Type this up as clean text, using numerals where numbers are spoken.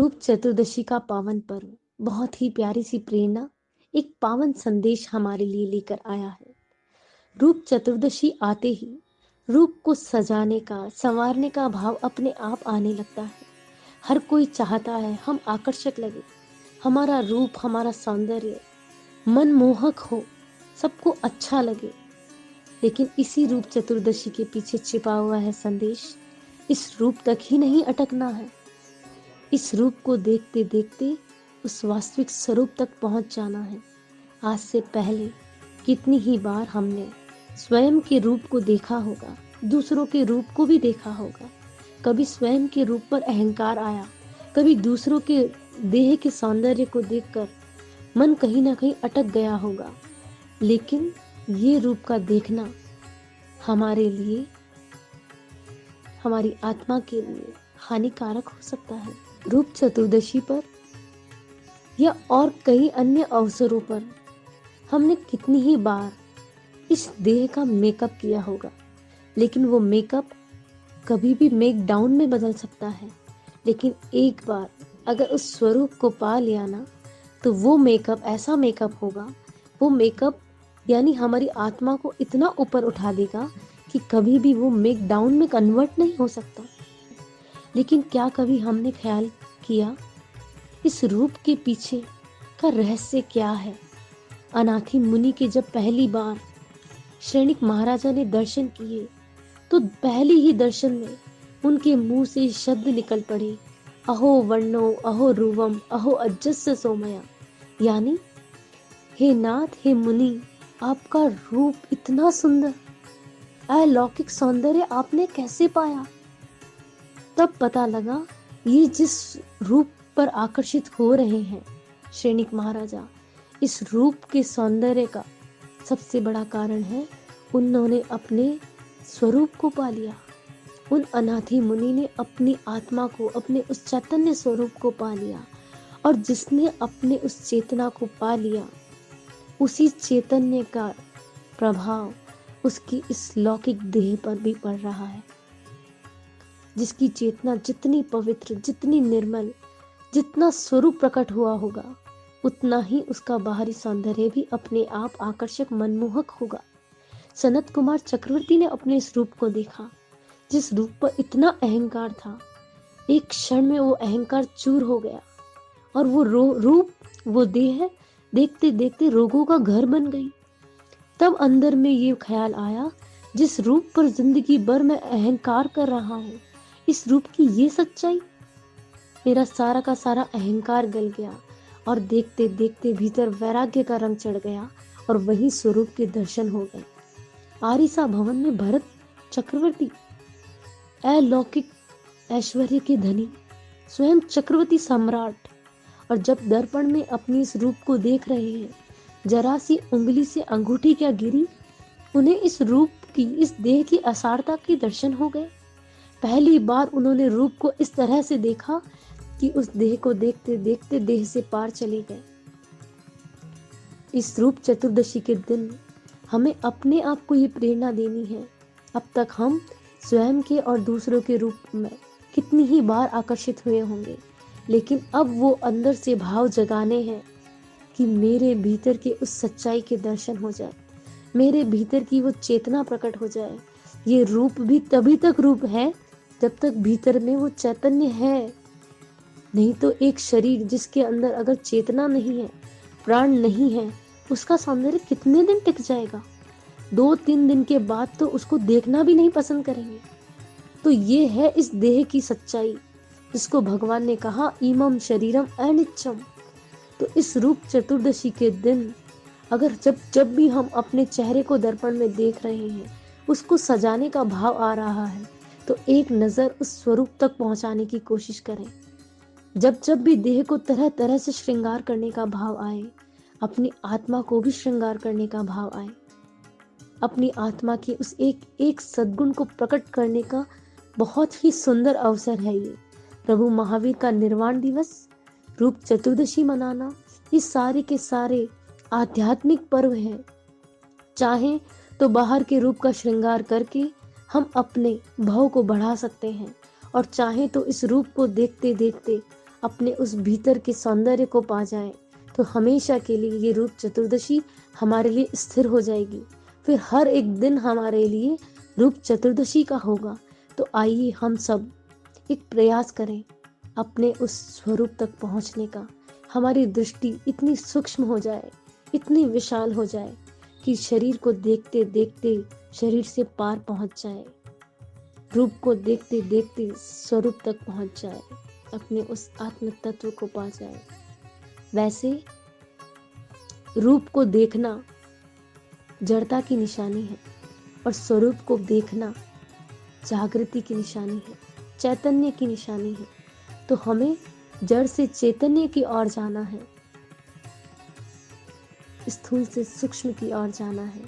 रूप चतुर्दशी का पावन पर्व बहुत ही प्यारी सी प्रेरणा, एक पावन संदेश हमारे लिए लेकर आया है। रूप चतुर्दशी आते ही रूप को सजाने का, संवारने का भाव अपने आप आने लगता है। हर कोई चाहता है हम आकर्षक लगे, हमारा रूप, हमारा सौंदर्य मनमोहक हो, सबको अच्छा लगे। लेकिन इसी रूप चतुर्दशी के पीछे छिपा हुआ है संदेश। इस रूप तक ही नहीं अटकना है, इस रूप को देखते देखते उस वास्तविक स्वरूप तक पहुंच जाना है। आज से पहले कितनी ही बार हमने स्वयं के रूप को देखा होगा, दूसरों के रूप को भी देखा होगा। कभी स्वयं के रूप पर अहंकार आया, कभी दूसरों के देह के सौंदर्य को देखकर मन कहीं ना कहीं अटक गया होगा। लेकिन ये रूप का देखना हमारे लिए, हमारी आत्मा के लिए हानिकारक हो सकता है। रूप चतुर्दशी पर या और कई अन्य अवसरों पर हमने कितनी ही बार इस देह का मेकअप किया होगा, लेकिन वो मेकअप कभी भी मेक डाउन में बदल सकता है। लेकिन एक बार अगर उस स्वरूप को पा लिया ना, तो वो मेकअप ऐसा मेकअप होगा, वो मेकअप यानी हमारी आत्मा को इतना ऊपर उठा देगा कि कभी भी वो मेक डाउन में कन्वर्ट नहीं हो सकता। लेकिन क्या कभी हमने ख्याल किया इस रूप के पीछे का रहस्य क्या है? अनाथी मुनि के जब पहली बार श्रेणिक महाराजा ने दर्शन किए, तो पहले ही दर्शन में उनके मुंह से शब्द निकल पड़े, अहो वर्णो अहो रूवम अहो अजस्य सोमया। यानी हे नाथ, हे मुनि, आपका रूप इतना सुंदर, अलौकिक सौंदर्य आपने कैसे पाया? तब पता लगा ये जिस रूप पर आकर्षित हो रहे हैं श्रेणिक महाराजा, इस रूप के सौंदर्य का सबसे बड़ा कारण है उन्होंने अपने स्वरूप को पा लिया। उन अनाथी मुनि ने अपनी आत्मा को, अपने उस चैतन्य स्वरूप को पा लिया। और जिसने अपने उस चेतना को पा लिया, उसी चैतन्य का प्रभाव उसकी इस लौकिक देह पर भी पड़ रहा है। जिसकी चेतना जितनी पवित्र, जितनी निर्मल, जितना स्वरूप प्रकट हुआ होगा, उतना ही उसका बाहरी सौंदर्य भी अपने आप आकर्षक, मनमोहक होगा। सनत कुमार चक्रवर्ती ने अपने इस रूप को देखा, जिस रूप पर इतना अहंकार था। एक क्षण में वो अहंकार चूर हो गया और वो रूप, वो देह देखते देखते रोगों का घर बन गई। तब अंदर में ये ख्याल आया, जिस रूप पर जिंदगी भर मैं अहंकार कर रहा हूँ, इस रूप की ये सच्चाई। मेरा सारा का सारा अहंकार गल गया और देखते देखते भीतर वैराग्य का रंग चढ़ गया और वही स्वरूप के दर्शन हो गए। आरिसा भवन में भरत चक्रवर्ती, अलौकिक ऐश्वर्य के धनी, स्वयं चक्रवर्ती सम्राट, और जब दर्पण में अपनी इस रूप को देख रहे हैं, जरा सी उंगली से अंगूठी क्या गिरी, उन्हें इस रूप की, इस देह की असारता के दर्शन हो गए। पहली बार उन्होंने रूप को इस तरह से देखा कि उस देह को देखते देखते देह से पार चले गए। इस रूप चतुर्दशी के दिन हमें अपने आप को ये प्रेरणा देनी है। अब तक हम स्वयं के और दूसरों के रूप में कितनी ही बार आकर्षित हुए होंगे, लेकिन अब वो अंदर से भाव जगाने हैं कि मेरे भीतर के उस सच्चाई के दर्शन हो जाए, मेरे भीतर की वो चेतना प्रकट हो जाए। ये रूप भी तभी तक रूप है जब तक भीतर में वो चैतन्य है। नहीं तो एक शरीर जिसके अंदर अगर चेतना नहीं है, प्राण नहीं है, उसका सौंदर्य कितने दिन टिक जाएगा? 2-3 दिन के बाद तो उसको देखना भी नहीं पसंद करेंगे। तो ये है इस देह की सच्चाई, जिसको भगवान ने कहा इमम शरीरम अनिच्छम। तो इस रूप चतुर्दशी के दिन अगर जब भी हम अपने चेहरे को दर्पण में देख रहे हैं, उसको सजाने का भाव आ रहा है, तो एक नजर उस स्वरूप तक पहुंचाने की कोशिश करें। जब भी देह को तरह तरह से श्रृंगार करने का भाव आए, अपनी आत्मा को भी श्रृंगार करने का भाव आए। अपनी आत्मा की उस एक एक सद्गुण को प्रकट करने का बहुत ही सुंदर अवसर है ये। प्रभु महावीर का निर्वाण दिवस, रूप चतुर्दशी मनाना, ये सारे के सारे आध्यात्मिक पर्व हैं। चाहे तो बाहर के रूप का श्रृंगार करके हम अपने भाव को बढ़ा सकते हैं, और चाहे तो इस रूप को देखते देखते अपने उस भीतर के सौंदर्य को पा जाएं, तो हमेशा के लिए ये रूप चतुर्दशी हमारे लिए स्थिर हो जाएगी। फिर हर एक दिन हमारे लिए रूप चतुर्दशी का होगा। तो आइए हम सब एक प्रयास करें अपने उस स्वरूप तक पहुंचने का। हमारी दृष्टि इतनी सूक्ष्म हो जाए, इतनी विशाल हो जाए कि शरीर को देखते देखते शरीर से पार पहुंच जाए, रूप को देखते देखते स्वरूप तक पहुंच जाए, अपने उस आत्म तत्व को पा जाए। वैसे रूप को देखना जड़ता की निशानी है और स्वरूप को देखना जागृति की निशानी है, चैतन्य की निशानी है। तो हमें जड़ से चैतन्य की ओर जाना है, स्थूल से सूक्ष्म की ओर जाना है।